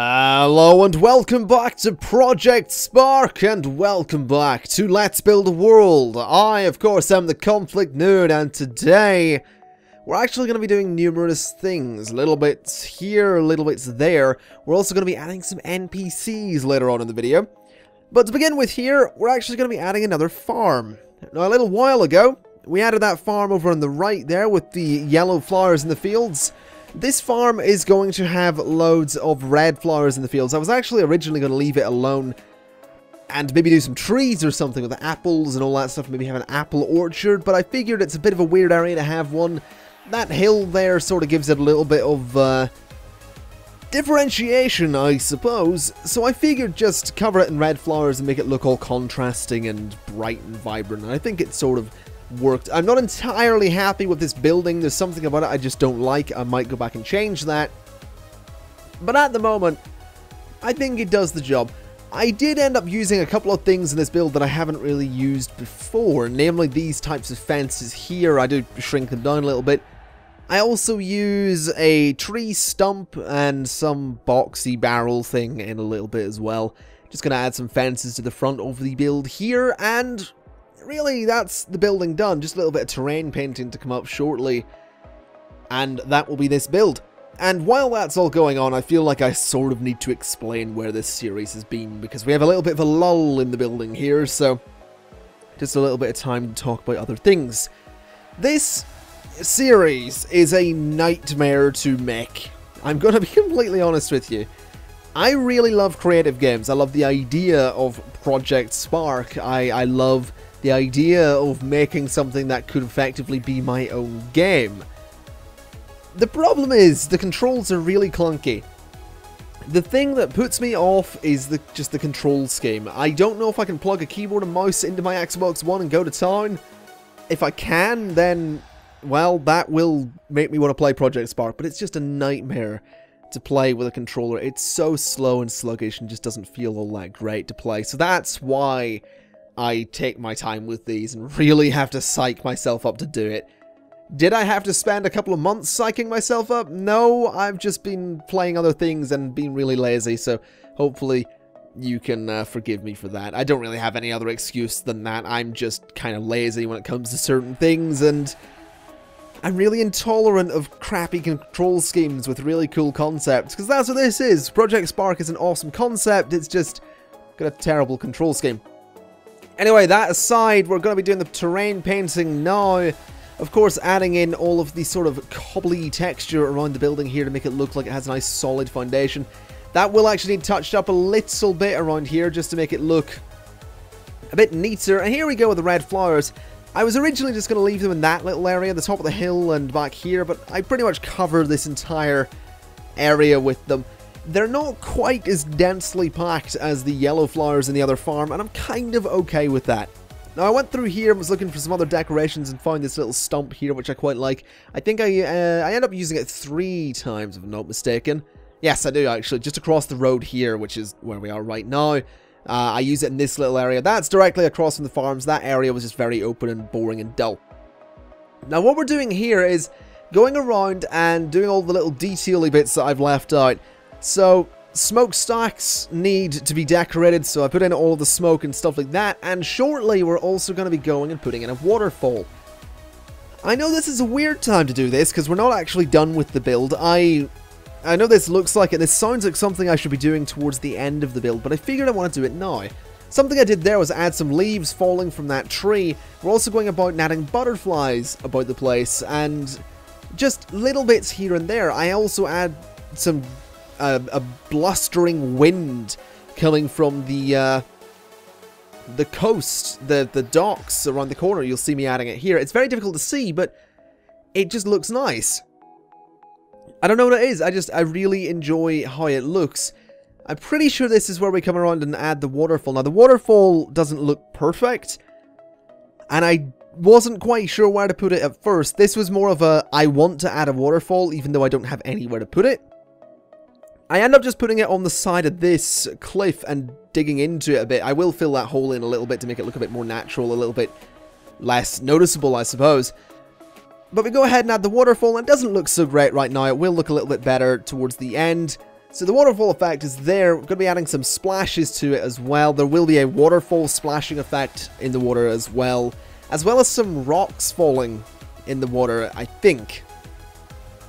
Hello and welcome back to Project Spark, and welcome back to Let's Build a World. I, of course, am the ConflictNerd, and today we're actually going to be doing numerous things. Little bits here, little bits there. We're also going to be adding some NPCs later on in the video. But to begin with here, we're actually going to be adding another farm. Now, a little while ago, we added that farm over on the right there with the yellow flowers in the fields. This farm is going to have loads of red flowers in the fields. I was actually originally going to leave it alone and maybe do some trees or something with the apples and all that stuff, maybe have an apple orchard, but I figured it's a bit of a weird area to have one. That hill there sort of gives it a little bit of differentiation, I suppose, so I figured just cover it in red flowers and make it look all contrasting and bright and vibrant, and I think it sort of worked. I'm not entirely happy with this building. There's something about it I just don't like. I might go back and change that. But at the moment, I think it does the job. I did end up using a couple of things in this build that I haven't really used before, namely these types of fences here. I do shrink them down a little bit. I also use a tree stump and some boxy barrel thing in a little bit as well. Just going to add some fences to the front of the build here, and really, that's the building done. Just a little bit of terrain painting to come up shortly, and that will be this build. And while that's all going on, I feel like I sort of need to explain where this series has been, because we have a little bit of a lull in the building here, so just a little bit of time to talk about other things. This series is a nightmare to make. I'm going to be completely honest with you. I really love creative games. I love the idea of Project Spark. I love the idea of making something that could effectively be my own game. The problem is, the controls are really clunky. The thing that puts me off is just the control scheme. I don't know if I can plug a keyboard and mouse into my Xbox One and go to town. If I can, then, well, that will make me want to play Project Spark, but it's just a nightmare to play with a controller. It's so slow and sluggish and just doesn't feel all that great to play. So that's why I take my time with these and really have to psych myself up to do it. Did I have to spend a couple of months psyching myself up? No, I've just been playing other things and being really lazy, so hopefully you can forgive me for that. I don't really have any other excuse than that. I'm just kind of lazy when it comes to certain things, and I'm really intolerant of crappy control schemes with really cool concepts, because that's what this is. Project Spark is an awesome concept, it's just got a terrible control scheme. Anyway, that aside, we're going to be doing the terrain painting now. Of course, adding in all of the sort of cobbly texture around the building here to make it look like it has a nice solid foundation. That will actually need touched up a little bit around here just to make it look a bit neater. And here we go with the red flowers. I was originally just going to leave them in that little area, the top of the hill and back here, but I pretty much covered this entire area with them. They're not quite as densely packed as the yellow flowers in the other farm, and I'm kind of okay with that. Now, I went through here and was looking for some other decorations and found this little stump here, which I quite like. I think I end up using it 3 times, if I'm not mistaken. Yes, I do, actually. Just across the road here, which is where we are right now. I use it in this little area. That's directly across from the farms. That area was just very open and boring and dull. Now, what we're doing here is going around and doing all the little detail-y bits that I've left out. So, smokestacks need to be decorated, so I put in all the smoke and stuff like that, and shortly we're also going to be going and putting in a waterfall. I know this is a weird time to do this, because we're not actually done with the build. I know this looks like it, this sounds like something I should be doing towards the end of the build, but I figured I want to do it now. Something I did there was add some leaves falling from that tree. We're also going about adding butterflies about the place, and just little bits here and there. I also add some a blustering wind coming from the coast, the docks around the corner. You'll see me adding it here. It's very difficult to see, but it just looks nice. I don't know what it is. I really enjoy how it looks. I'm pretty sure this is where we come around and add the waterfall. Now, the waterfall doesn't look perfect, and I wasn't quite sure where to put it at first. This was more of a, I want to add a waterfall, even though I don't have anywhere to put it. I end up just putting it on the side of this cliff and digging into it a bit. I will fill that hole in a little bit to make it look a bit more natural, a little bit less noticeable, I suppose. But we go ahead and add the waterfall, and it doesn't look so great right now. It will look a little bit better towards the end. So the waterfall effect is there. We're going to be adding some splashes to it as well. There will be a waterfall splashing effect in the water as well as some rocks falling in the water, I think.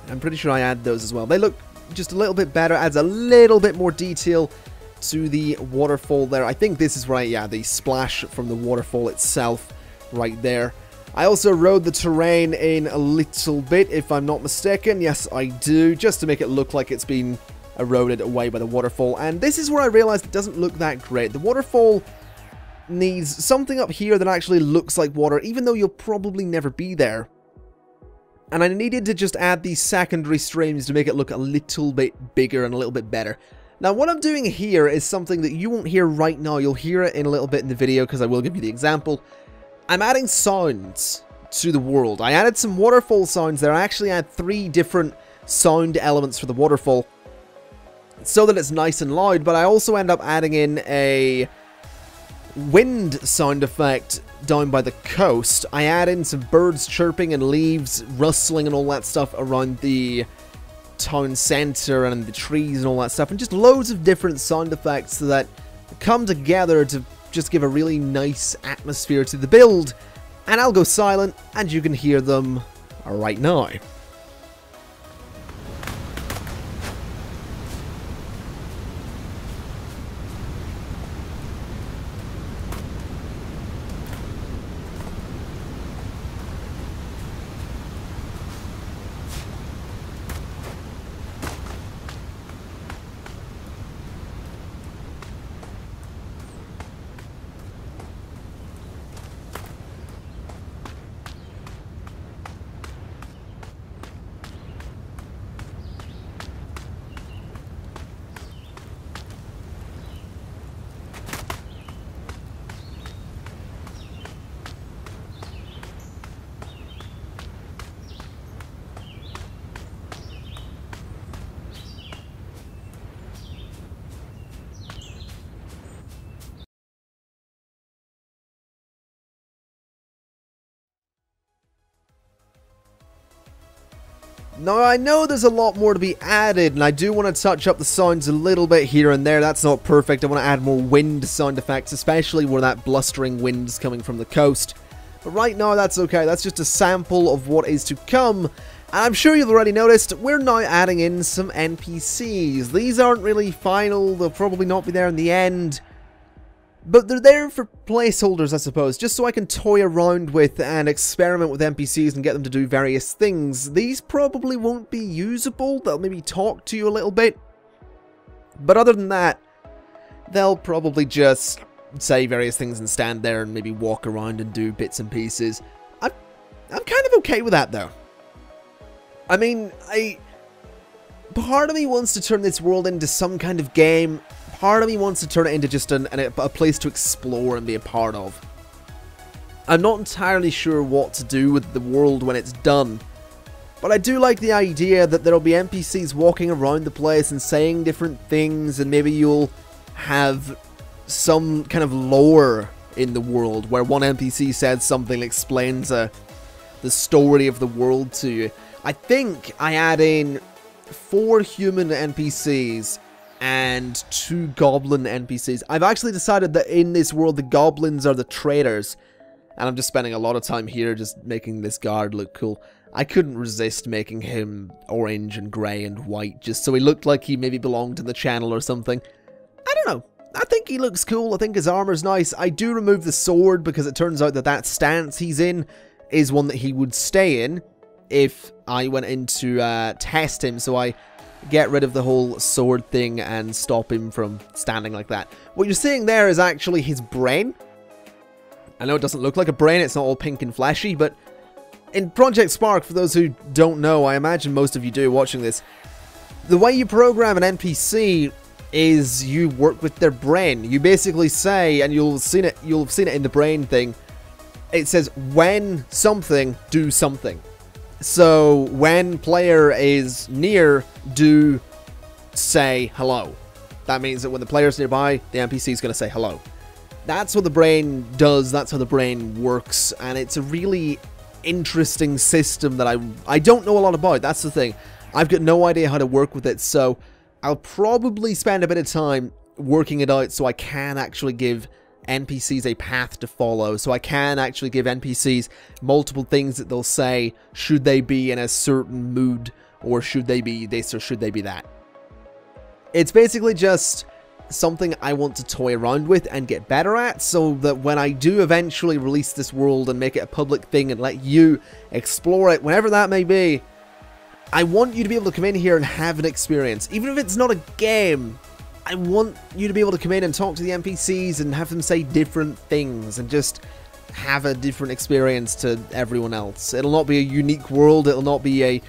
I'm pretty sure I add those as well. They look just a little bit better, adds a little bit more detail to the waterfall there. I think this is right, yeah, the splash from the waterfall itself right there. I also rode the terrain in a little bit, if I'm not mistaken. Yes, I do, just to make it look like it's been eroded away by the waterfall. And this is where I realized it doesn't look that great. The waterfall needs something up here that actually looks like water, even though you'll probably never be there. And I needed to just add these secondary streams to make it look a little bit bigger and a little bit better. Now, what I'm doing here is something that you won't hear right now. You'll hear it in a little bit in the video, because I will give you the example. I'm adding sounds to the world. I added some waterfall sounds there. I actually add 3 different sound elements for the waterfall, so that it's nice and loud, but I also end up adding in a wind sound effect down by the coast. I add in some birds chirping and leaves rustling and all that stuff around the town center and the trees and all that stuff, and just loads of different sound effects that come together to just give a really nice atmosphere to the build. And I'll go silent and you can hear them right now. Now, I know there's a lot more to be added, and I do want to touch up the sounds a little bit here and there. That's not perfect. I want to add more wind sound effects, especially where that blustering wind is coming from the coast. But right now, that's okay. That's just a sample of what is to come. And I'm sure you've already noticed, we're now adding in some NPCs. These aren't really final. They'll probably not be there in the end. But they're there for placeholders, I suppose, just so I can toy around with and experiment with NPCs and get them to do various things. These probably won't be usable. They'll maybe talk to you a little bit. But other than that, they'll probably just say various things and stand there and maybe walk around and do bits and pieces. I'm kind of okay with that, though. I mean, part of me wants to turn this world into some kind of game. Part of me wants to turn it into just a place to explore and be a part of. I'm not entirely sure what to do with the world when it's done, but I do like the idea that there'll be NPCs walking around the place and saying different things, and maybe you'll have some kind of lore in the world where one NPC says something that explains the story of the world to you. I think I add in 4 human NPCs and 2 goblin NPCs. I've actually decided that in this world, the goblins are the traders. And I'm just spending a lot of time here just making this guard look cool. I couldn't resist making him orange and grey and white, just so he looked like he maybe belonged to the channel or something. I don't know. I think he looks cool. I think his armor's nice. I do remove the sword because it turns out that that stance he's in is one that he would stay in if I went in to test him. So I get rid of the whole sword thing and stop him from standing like that. What you're seeing there is actually his brain. I know it doesn't look like a brain, it's not all pink and fleshy, but in Project Spark, for those who don't know, I imagine most of you do watching this, the way you program an NPC is you work with their brain. You basically say, and you'll have seen it in the brain thing, it says, when something, do something. So, when player is near, do say hello. That means that when the player's nearby, the NPC is going to say hello. That's what the brain does, that's how the brain works, and it's a really interesting system that I don't know a lot about, that's the thing. I've got no idea how to work with it, so I'll probably spend a bit of time working it out so I can actually give NPCs a path to follow, so I can actually give NPCs multiple things that they'll say should they be in a certain mood, or should they be this, or should they be that. It's basically just something I want to toy around with and get better at, so that when I do eventually release this world and make it a public thing and let you explore it, whenever that may be, I want you to be able to come in here and have an experience. Even if it's not a game, I want you to be able to come in and talk to the NPCs and have them say different things and just have a different experience to everyone else. It'll not be a unique world, it'll not be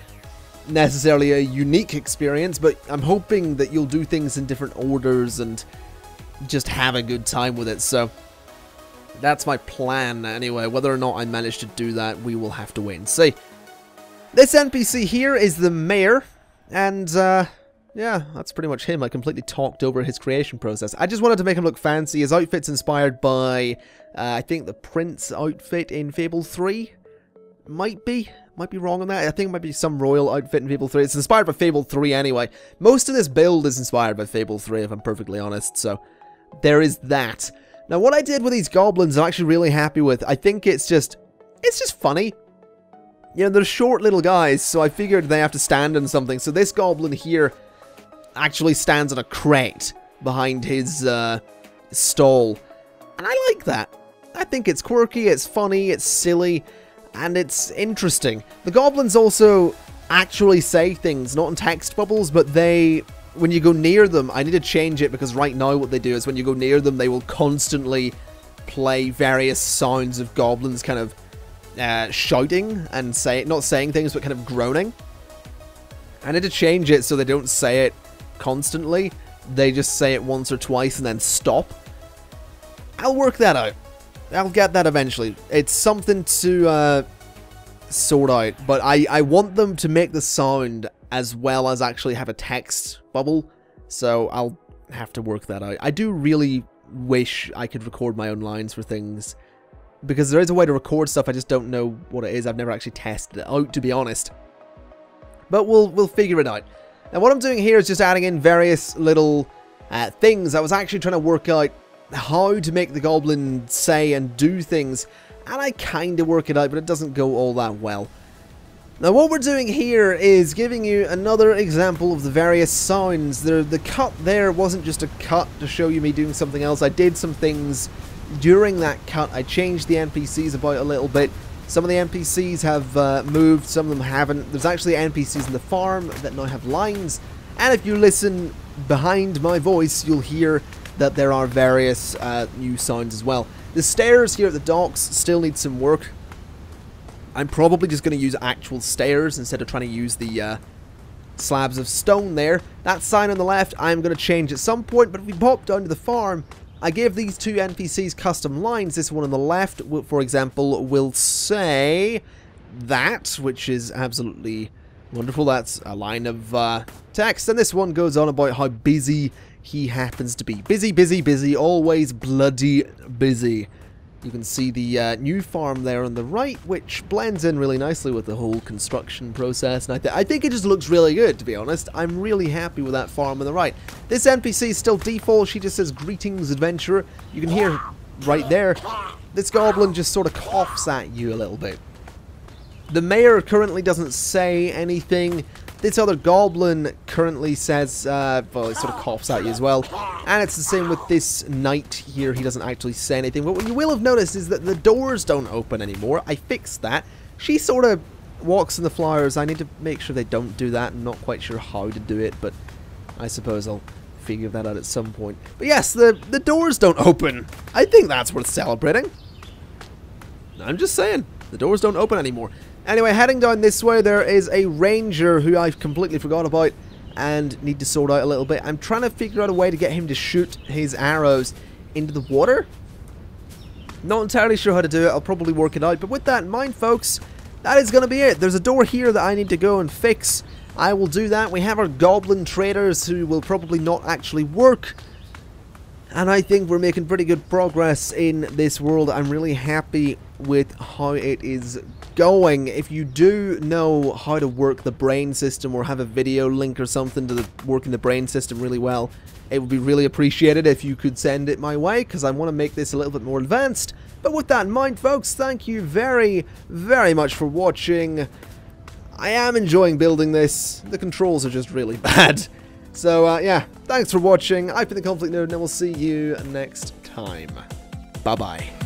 necessarily a unique experience, but I'm hoping that you'll do things in different orders and just have a good time with it. So that's my plan anyway. Whether or not I manage to do that, we will have to wait and see. This NPC here is the mayor, and yeah, that's pretty much him. I completely talked over his creation process. I just wanted to make him look fancy. His outfit's inspired by, I think, the Prince outfit in Fable 3. Might be wrong on that. I think it might be some royal outfit in Fable 3. It's inspired by Fable 3 anyway. Most of this build is inspired by Fable 3, if I'm perfectly honest, so there is that. Now, what I did with these goblins, I'm actually really happy with. I think it's just funny. You know, they're short little guys, so I figured they have to stand on something. So this goblin here actually stands on a crate behind his stall. And I like that. I think it's quirky, it's funny, it's silly, and it's interesting. The goblins also actually say things, not in text bubbles, but when you go near them, I need to change it because right now what they do is when you go near them, they will constantly play various sounds of goblins kind of shouting and not saying things, but kind of groaning. I need to change it so they don't say it constantly. They just say it once or twice and then stop. I'll work that out. I'll get that eventually. It's something to sort out, but I want them to make the sound as well as actually have a text bubble, so I'll have to work that out. I do really wish I could record my own lines for things, because there is a way to record stuff, I just don't know what it is. I've never actually tested it out, to be honest. But we'll figure it out. Now what I'm doing here is just adding in various little things. I was actually trying to work out how to make the goblin say and do things, and I kind of work it out, but it doesn't go all that well. Now what we're doing here is giving you another example of the various sounds. The cut there wasn't just a cut to show you me doing something else. I did some things during that cut. I changed the NPCs about a little bit. Some of the NPCs have moved, some of them haven't. There's actually NPCs in the farm that now have lines, and if you listen behind my voice, you'll hear that there are various new sounds as well. The stairs here at the docks still need some work. I'm probably just going to use actual stairs instead of trying to use the slabs of stone there. That sign on the left I'm going to change at some point, but if we pop down to the farm, I gave these two NPCs custom lines. This one on the left, for example, will say that, which is absolutely wonderful. That's a line of text. And this one goes on about how busy he happens to be. Busy, busy, busy. Always bloody busy. You can see the new farm there on the right, which blends in really nicely with the whole construction process. And I think it just looks really good, to be honest. I'm really happy with that farm on the right. This NPC is still default. She just says, "Greetings, adventurer." You can hear right there. This goblin just sort of coughs at you a little bit. The mayor currently doesn't say anything. This other goblin currently says, well, he sort of coughs at you as well. And it's the same with this knight here. He doesn't actually say anything. But what you will have noticed is that the doors don't open anymore. I fixed that. She sort of walks in the flowers. I need to make sure they don't do that. I'm not quite sure how to do it, but I suppose I'll figure that out at some point. But yes, the doors don't open. I think that's worth celebrating. I'm just saying, the doors don't open anymore. Anyway, heading down this way, there is a ranger who I've completely forgot about and need to sort out a little bit. I'm trying to figure out a way to get him to shoot his arrows into the water. Not entirely sure how to do it. I'll probably work it out. But with that in mind, folks, that is going to be it. There's a door here that I need to go and fix. I will do that. We have our goblin traders who will probably not actually work. And I think we're making pretty good progress in this world. I'm really happy with how it is going, if you do know how to work the brain system or have a video link or something to working the brain system really well, it would be really appreciated if you could send it my way, because I want to make this a little bit more advanced. But with that in mind, folks, thank you very, very much for watching. I am enjoying building this. The controls are just really bad. So, yeah, thanks for watching. I've been the ConflictNerd, and we'll see you next time. Bye-bye.